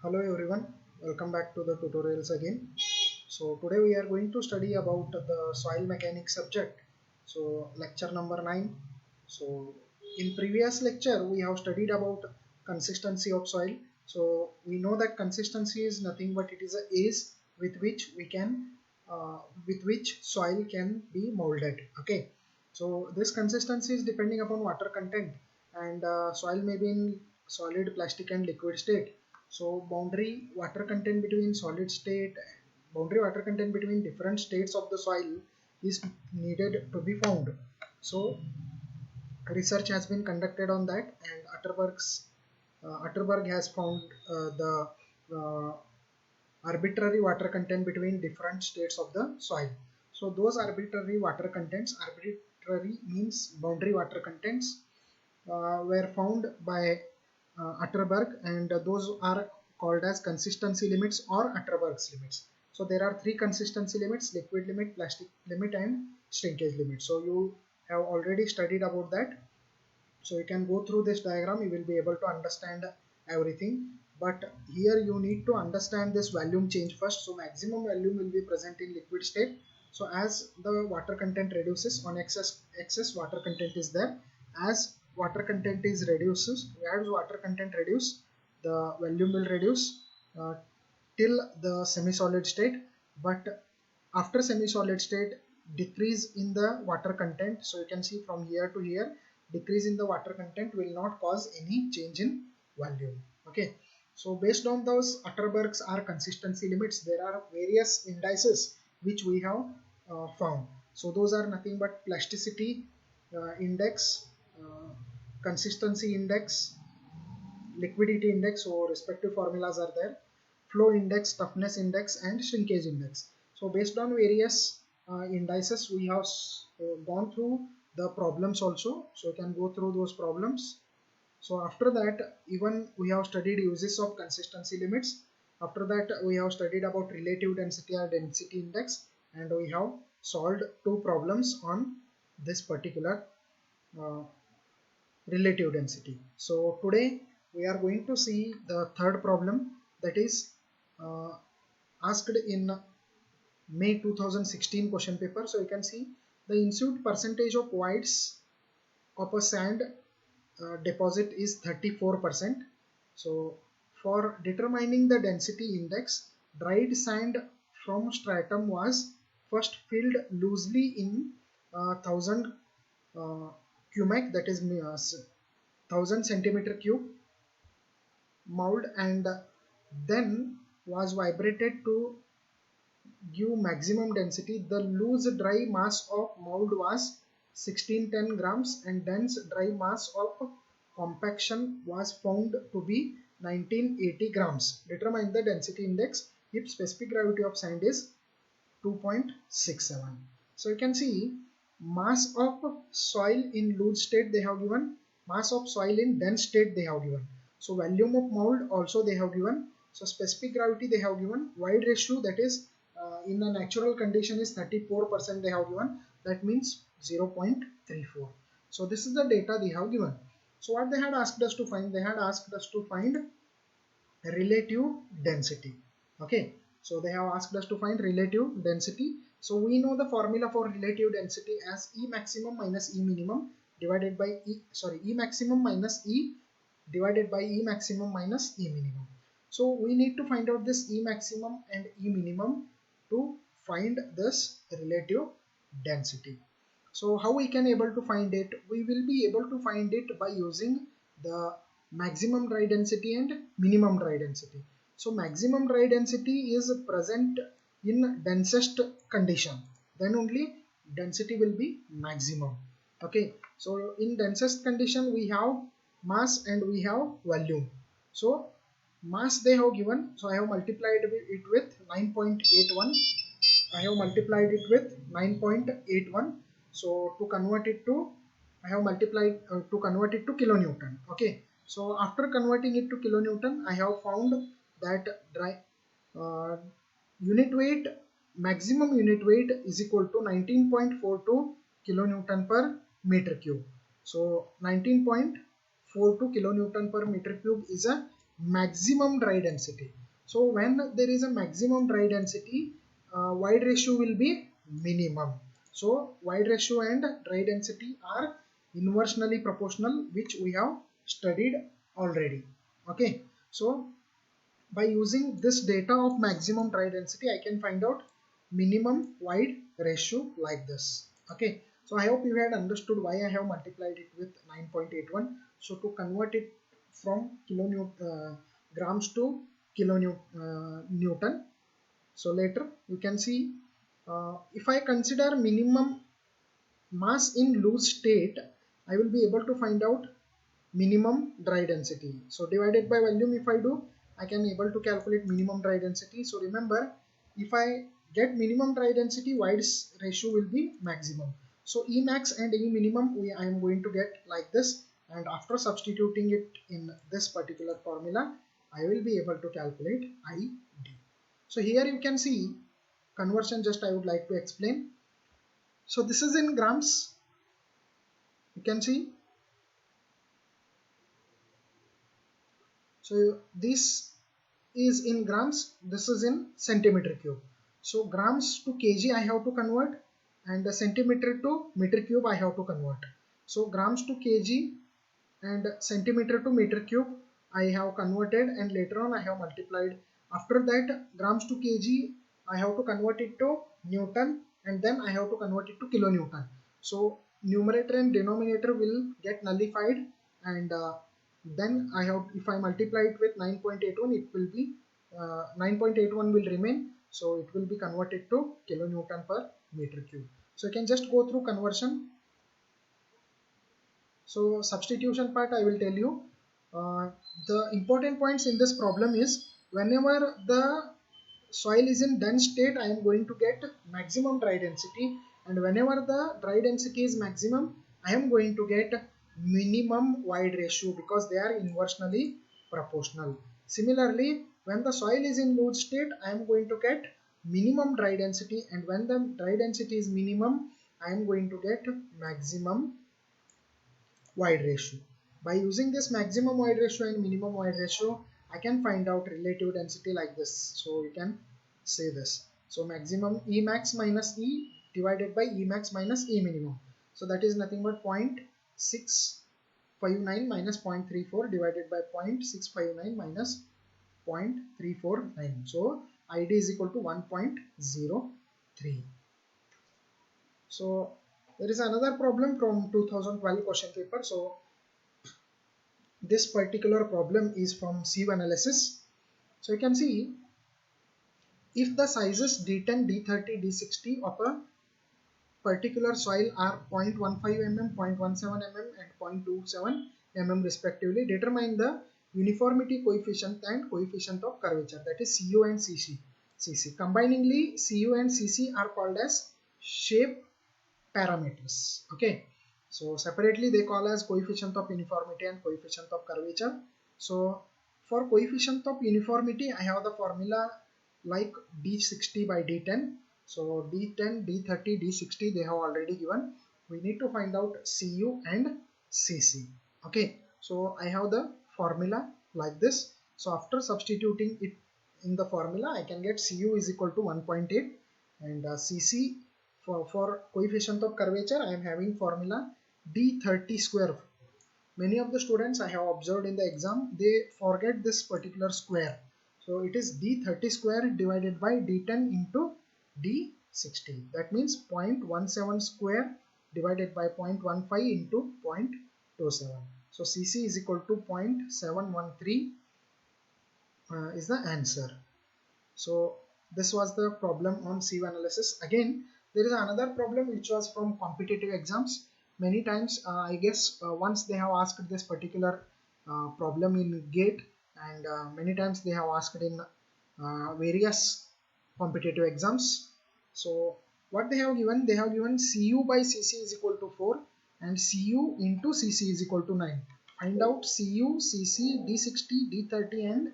Hello everyone, welcome back to the tutorials again. So today we are going to study about the soil mechanics subject. So lecture number 9. So in previous lecture we have studied about consistency of soil. So we know that consistency is nothing but it is a age with which we can with which soil can be molded. Okay. So this consistency is depending upon water content, and soil may be in solid, plastic and liquid state. So boundary water content between different states of the soil is needed to be found. So research has been conducted on that, and Atterberg has found the uh, arbitrary water content between different states of the soil. So those arbitrary means boundary water contents, were found by Atterberg, and those are called as consistency limits or Atterberg's limits. So there are three consistency limits: liquid limit, plastic limit and shrinkage limit. So you have already studied about that. So you can go through this diagram, you will be able to understand everything. But here you need to understand this volume change first. So maximum volume will be present in liquid state. So as the water content reduces, on excess water content is there. As water content is reduces, as water content reduce, the volume will reduce uh, till the semi-solid state. But after semi-solid state, decrease in the water content. So you can see from here to here, decrease in the water content will not cause any change in volume. Okay. So based on those Atterberg's are consistency limits, there are various indices which we have found. So those are nothing but plasticity index, uh, consistency index, liquidity index. So respective formulas are there: flow index, toughness index and shrinkage index. So based on various indices, we have gone through the problems also, so you can go through those problems. So after that, even we have studied uses of consistency limits. After that, we have studied about relative density or density index, and we have solved two problems on this particular uh, relative density. So today we are going to see the third problem, that is uh, asked in May 2016 question paper. So you can see the ensued percentage of voids of a sand deposit is 34%. So for determining the density index, dried sand from stratum was first filled loosely in 1000 uh, cubic, that is 1000 centimeter cube mold, and then was vibrated to give maximum density. The loose dry mass of mold was 1610 grams and dense dry mass of compaction was found to be 1980 grams. Determine the density index if specific gravity of sand is 2.67. So you can see mass of soil in loose state they have given, mass of soil in dense state they have given. So volume of mold also they have given. So specific gravity they have given. Void ratio, that is in a natural condition, is 34% they have given. That means 0.34. So this is the data they have given. So what they had asked us to find? They had asked us to find relative density. Okay, so they have asked us to find relative density. So we know the formula for relative density as E maximum minus E minimum divided by E maximum minus E divided by E maximum minus E minimum. So we need to find out this E maximum and E minimum to find this relative density. So how we can able to find it? We will be able to find it by using the maximum dry density and minimum dry density. So maximum dry density is present in densest condition, then only density will be maximum. Okay, so in densest condition we have mass and we have volume. So mass they have given, so I have multiplied it with 9.81. I have multiplied it with 9.81. So to convert it to, I have multiplied to convert it to kilonewton. Okay. So after converting it to kilonewton, I have found that uh, unit weight, maximum unit weight is equal to 19.42 kilonewton per meter cube. So 19.42 kilonewton per meter cube is a maximum dry density. So when there is a maximum dry density, wide ratio will be minimum. So wide ratio and dry density are inversely proportional, which we have studied already. Okay, so by using this data of maximum dry density, I can find out minimum wide ratio like this. Okay, so I hope you had understood why I have multiplied it with 9.81. So to convert it from grams to kilonewton. So later you can see, if I consider minimum mass in loose state, I will be able to find out minimum dry density. So divided by volume, if I do, I can able to calculate minimum dry density. So remember, if I get minimum dry density, wide ratio will be maximum. So E max and E minimum I am going to get like this, and after substituting it in this particular formula, I will be able to calculate ID. So here you can see conversion, just I would like to explain. So this is in grams, you can see. So this is in grams, this is in centimeter cube. So grams to kg I have to convert, and the centimeter to meter cube I have to convert. So grams to kg and centimeter to meter cube I have converted, and later on I have multiplied. After that, grams to kg I have to convert it to Newton, and then I have to convert it to kilonewton. So numerator and denominator will get nullified, and then I have, if I multiply it with 9.81, it will be 9.81 will remain, so it will be converted to kilonewton per meter cube. So you can just go through conversion. So substitution part I will tell you. The important points in this problem is, whenever the soil is in dense state, I am going to get maximum dry density, and whenever the dry density is maximum, I am going to get minimum wide ratio, because they are inversely proportional. Similarly, when the soil is in loose state, I am going to get minimum dry density, and when the dry density is minimum, I am going to get maximum wide ratio. By using this maximum wide ratio and minimum wide ratio, I can find out relative density like this. So you can say this. So maximum E max minus E divided by E max minus E minimum. So that is nothing but 0.659 minus 0.34 divided by 0.659 minus 0.349. So ID is equal to 1.03. So there is another problem from 2012 question paper. So this particular problem is from sieve analysis. So you can see, if the sizes D10, D30, D60 of a particular soil are 0.15 mm, 0.17 mm and 0.27 mm respectively, determine the uniformity coefficient and coefficient of curvature, that is CU and CC. Combiningly, CU and CC are called as shape parameters. Okay, so separately they call as coefficient of uniformity and coefficient of curvature. So for coefficient of uniformity, I have the formula like D60 by D10. So D10, D30, D60 they have already given. We need to find out CU and CC. Okay, so I have the formula like this. So after substituting it in the formula, I can get CU is equal to 1.8, and CC for coefficient of curvature, I am having formula D30 square. Many of the students I have observed in the exam, they forget this particular square. So it is D30 square divided by D10 into D60. That means 0.17 square divided by 0.15 into 0.27. So CC is equal to 0.713 is the answer. So this was the problem on sieve analysis. Again, there is another problem which was from competitive exams. Many times, I guess once they have asked this particular problem in GATE, and many times they have asked in various competitive exams. So what they have given? They have given CU by CC is equal to 4 and CU into CC is equal to 9. Find out CU, CC, D60, D30 and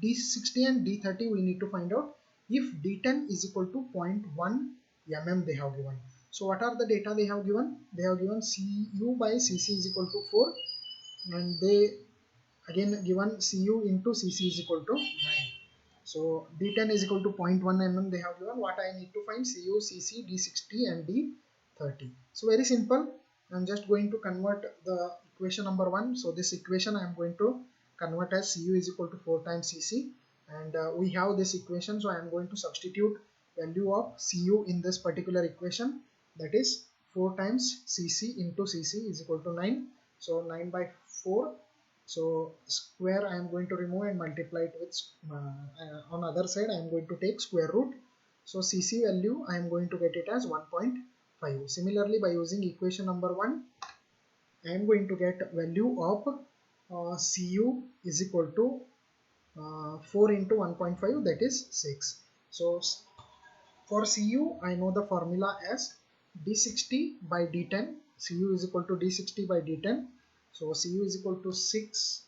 D60 and D30 we need to find out. If D10 is equal to 0.1 mm they have given. So what are the data they have given? They have given CU by CC is equal to 4, and they again given Cu into Cc is equal to 9. So D10 is equal to 0.1 mm they have given. What I need to find? Cu, Cc, D60 and D30. So very simple. I'm just going to convert the equation number 1. So this equation I am going to convert as Cu is equal to 4 times Cc, and we have this equation, so I am going to substitute value of Cu in this particular equation, that is 4 times Cc into Cc is equal to 9. So 9 by 4, so square I am going to remove and multiply it with on other side I am going to take square root. So Cc value I am going to get it as 1.5. Similarly, by using equation number 1, I am going to get value of Cu is equal to 4 into 1.5, that is 6. So for Cu I know the formula as D60 by D10. Cu is equal to D60 by D10. So Cu is equal to 6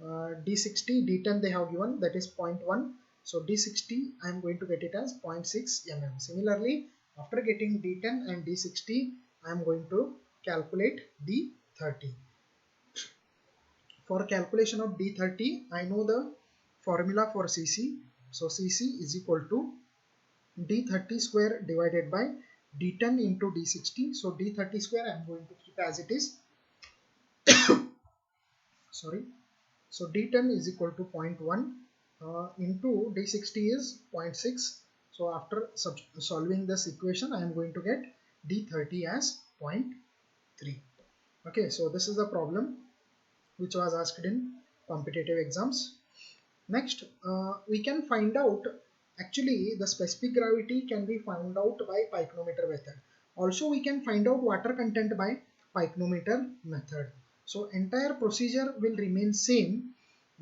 D60, D10 they have given, that is 0.1. So D60 I am going to get it as 0.6 mm. Similarly, after getting D10 and D60, I am going to calculate D30. For calculation of D30, I know the formula for Cc. So Cc is equal to D30 square divided by D10 into D60. So D30 square I am going to keep as it is. Sorry. So D10 is equal to 0.1 into D60 is 0.6. So after solving this equation, I am going to get D30 as 0.3. Okay, so this is the problem which was asked in competitive exams. Next, we can find out, actually the specific gravity can be found out by pyconometer method. Also we can find out water content by pyconometer method. So entire procedure will remain same,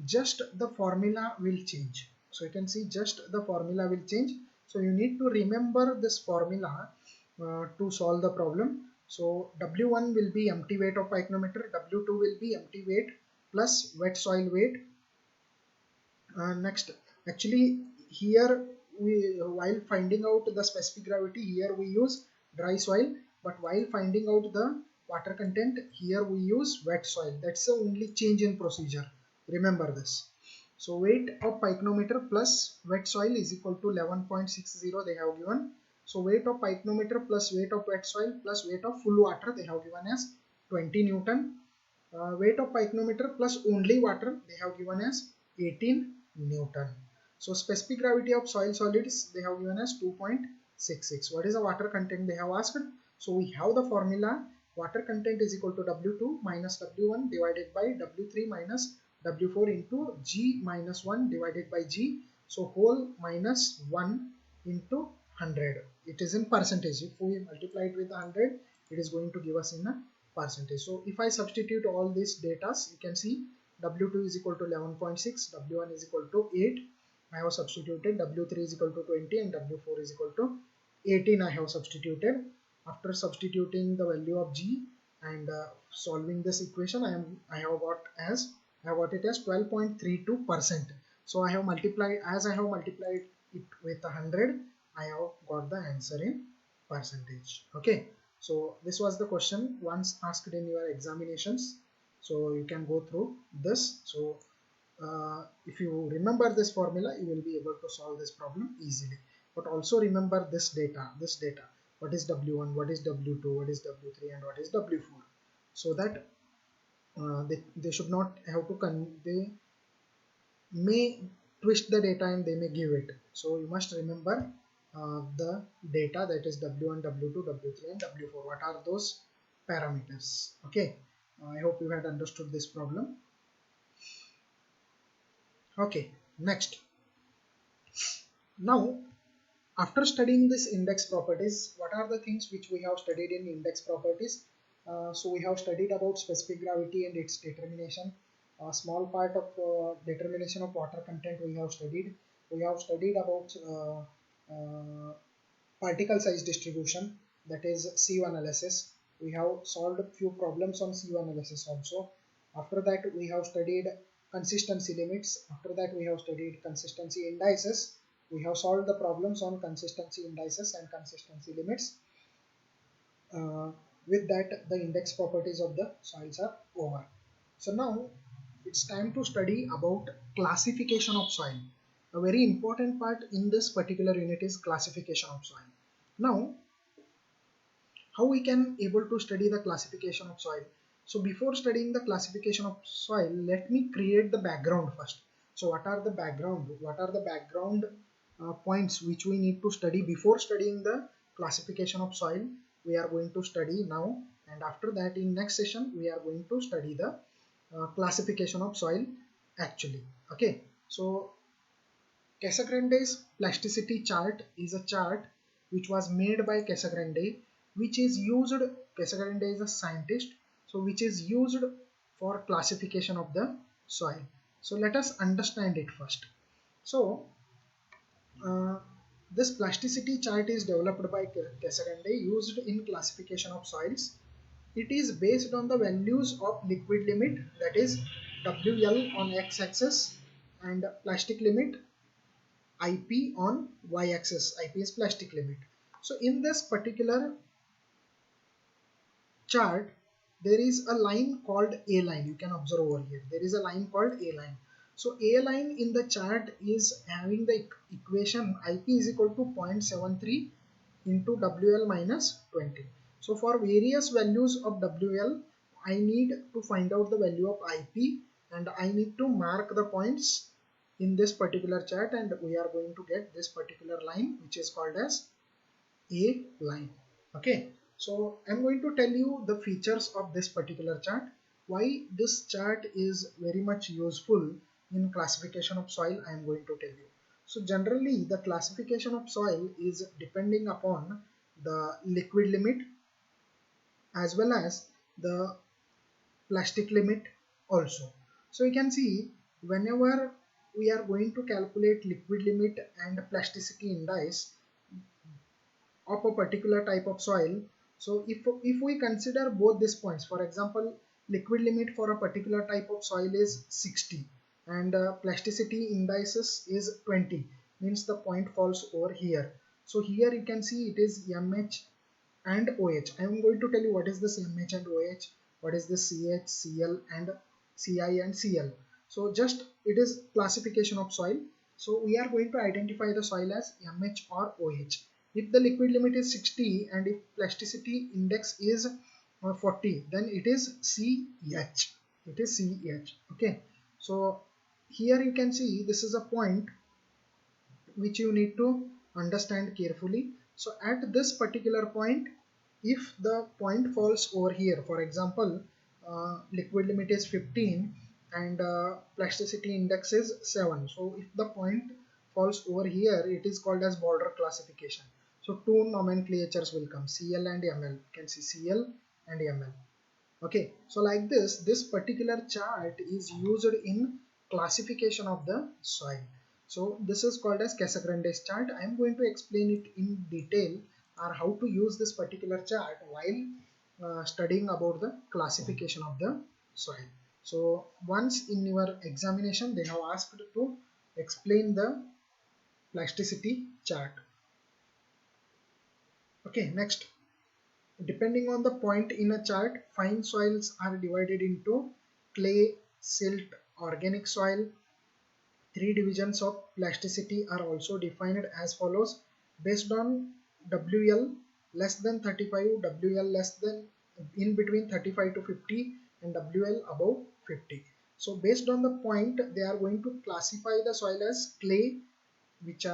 just the formula will change. So you can see just the formula will change. So you need to remember this formula to solve the problem. So W1 will be empty weight of pyconometer, W2 will be empty weight plus wet soil weight. Next, actually here we, while finding out the specific gravity, here we use dry soil, but while finding out the water content, here we use wet soil. That's the only change in procedure. Remember this. So weight of pyconometer plus wet soil is equal to 11.60 they have given. So weight of pyconometer plus weight of wet soil plus weight of full water they have given as 20 Newton. Weight of pyconometer plus only water they have given as 18 Newton. So specific gravity of soil solids they have given as 2.66. What is the water content they have asked? So we have the formula, water content is equal to W2 minus W1 divided by W3 minus W4 into G minus 1 divided by G. So whole minus 1 into 100. It is in percentage. If we multiply it with 100, it is going to give us in a percentage. So if I substitute all these data, you can see W2 is equal to 11.6, W1 is equal to 8. I have substituted, W3 is equal to 20 and W4 is equal to 18 I have substituted. After substituting the value of G and solving this equation, I have got it as 12.32%. So I have multiplied, as I have multiplied it with 100, I have got the answer in percentage. Okay, so this was the question once asked in your examinations. So you can go through this. So if you remember this formula, you will be able to solve this problem easily. But also remember this data, what is W1, what is W2, what is W3 and what is W4, so that they should not have to they may twist the data and they may give it. So you must remember the data, that is W1, W2, W3 and W4. What are those parameters? Okay, I hope you had understood this problem. Okay, next. Now, after studying this index properties, what are the things which we have studied in index properties? So we have studied about specific gravity and its determination. A small part of determination of water content we have studied. We have studied about particle size distribution, that is CU analysis. We have solved a few problems on CU analysis also. After that we have studied consistency limits. After that we have studied consistency indices. We have solved the problems on consistency indices and consistency limits. With that, the index properties of the soils are over. So now it's time to study about classification of soil. A very important part in this particular unit is classification of soil. Now, how we can able to study the classification of soil? So before studying the classification of soil, let me create the background first. So what are the background points which we need to study before studying the classification of soil? We are going to study now, and after that in next session we are going to study the classification of soil actually. Okay, so Casagrande's plasticity chart is a chart which was made by Casagrande, which is used. Casagrande is a scientist, so which is used for classification of the soil. So let us understand it first. So uh, this plasticity chart is developed by Casagrande, used in classification of soils. It is based on the values of liquid limit, that is WL on x-axis, and plastic limit IP on y-axis. IP is plastic limit. So in this particular chart, there is a line called A line. You can observe over here. There is a line called A line. So A line in the chart is having the equation IP is equal to 0.73 into WL minus 20. So for various values of WL, I need to find out the value of IP, and I need to mark the points in this particular chart, and we are going to get this particular line which is called as A line. Okay, so I'm going to tell you the features of this particular chart, why this chart is very much useful in classification of soil. I am going to tell you. So generally the classification of soil is depending upon the liquid limit as well as the plastic limit also. So you can see whenever we are going to calculate liquid limit and plasticity index of a particular type of soil. So if we consider both these points, for example, liquid limit for a particular type of soil is 60 and plasticity indices is 20, means the point falls over here. So here you can see it is MH and OH. I am going to tell you what is this MH and OH, what is this CH, CL and CI and CL. So just it is classification of soil. So we are going to identify the soil as MH or OH. If the liquid limit is 60 and if plasticity index is 40, then it is CH. It is CH. Okay. So here you can see this is a point which you need to understand carefully. So at this particular point, if the point falls over here, for example, liquid limit is 15 and plasticity index is 7. So if the point falls over here, it is called as border classification. So two nomenclatures will come, CL and ML. You can see CL and ML. Okay, so like this particular chart is used in classification of the soil. So this is called as Casagrande's chart. I am going to explain it in detail or how to use this particular chart while studying about the classification of the soil. So once in your examination they have asked to explain the plasticity chart. Okay, next. Depending on the point in a chart, fine soils are divided into clay, silt, organic soil. Three divisions of plasticity are also defined as follows: based on WL less than 35, WL less than in between 35 to 50, and WL above 50. So based on the point, they are going to classify the soil as clay, which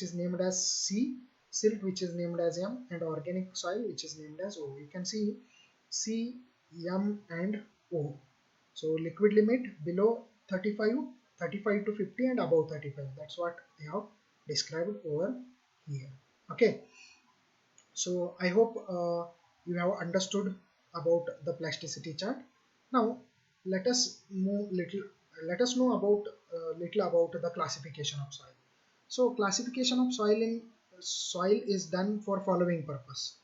is named as C, silt which is named as M, and organic soil which is named as O. You can see C, M and O. So liquid limit below 35, 35 to 50 and above 35. That's what they have described over here. Okay. So I hope you have understood about the plasticity chart. Now let us move little. Let us know about little about the classification of soil. So classification of soil is done for following purpose: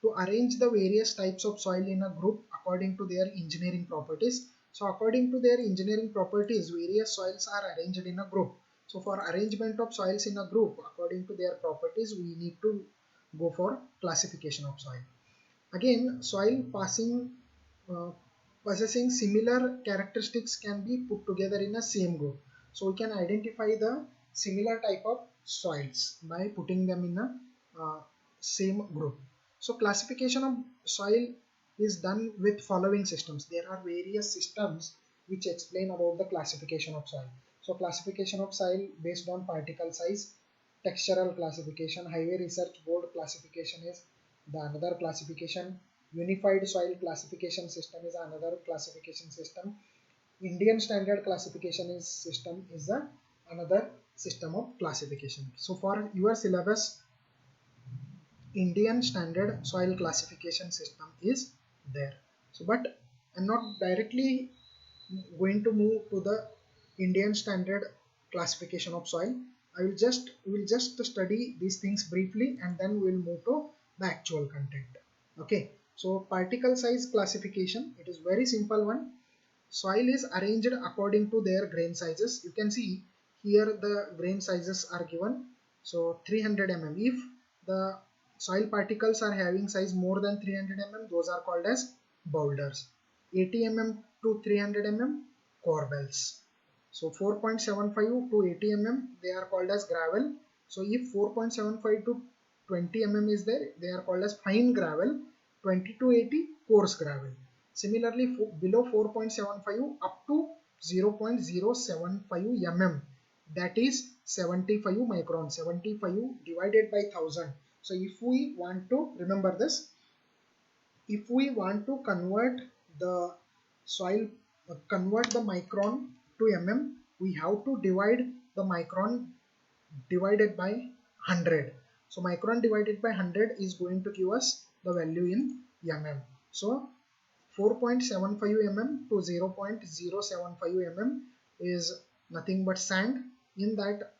to arrange the various types of soil in a group according to their engineering properties. So according to their engineering properties, various soils are arranged in a group. So for arrangement of soils in a group according to their properties, we need to go for classification of soil. Again, soil passing uh, possessing similar characteristics can be put together in a same group. So we can identify the similar type of soils by putting them in a same group. So classification of soil is done with following systems. There are various systems which explain about the classification of soil. So classification of soil based on particle size, textural classification, Highway Research Board classification is the another classification, Unified Soil Classification System is another classification system, Indian Standard Classification is system is the another system of classification. So for your syllabus, Indian Standard Soil Classification System is there. So but I'm not directly going to move to the Indian Standard Classification of Soil. We'll just study these things briefly and then we'll move to the actual content. Okay, so particle size classification, it is very simple one. Soil is arranged according to their grain sizes. You can see here the grain sizes are given. So 300 mm. If the soil particles are having size more than 300 mm, those are called as boulders. 80 mm to 300 mm, corbels. So 4.75 to 80 mm, they are called as gravel. So if 4.75 to 20 mm is there, they are called as fine gravel. 20 to 80, coarse gravel. Similarly, below 4.75 up to 0.075 mm, that is 75 micron, 75 divided by 1000. So if we want to remember this, if we want to convert the soil, convert the micron to mm, we have to divide the micron divided by 100. So micron divided by 100 is going to give us the value in mm. So 4.75 mm to 0.075 mm is nothing but sand. In that,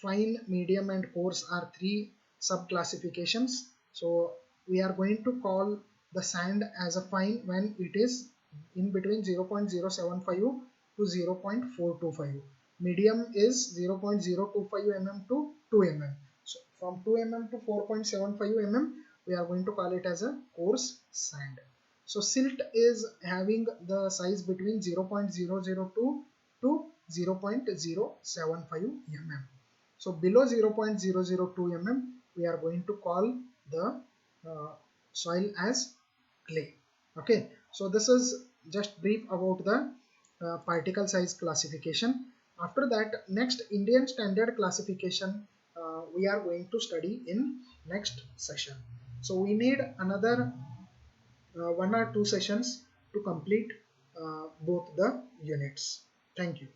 fine, medium and coarse are three sub classifications. So we are going to call the sand as a fine when it is in between 0.075 to 0.425. Medium is 0.025 mm to 2 mm. So from 2 mm to 4.75 mm, we are going to call it as a coarse sand. So silt is having the size between 0.002 to 0.075 mm. So below 0.002 mm, we are going to call the soil as clay. Okay, so this is just brief about the particle size classification. After that, next Indian standard classification we are going to study in next session. So we need another 1 or 2 sessions to complete both the units. Thank you.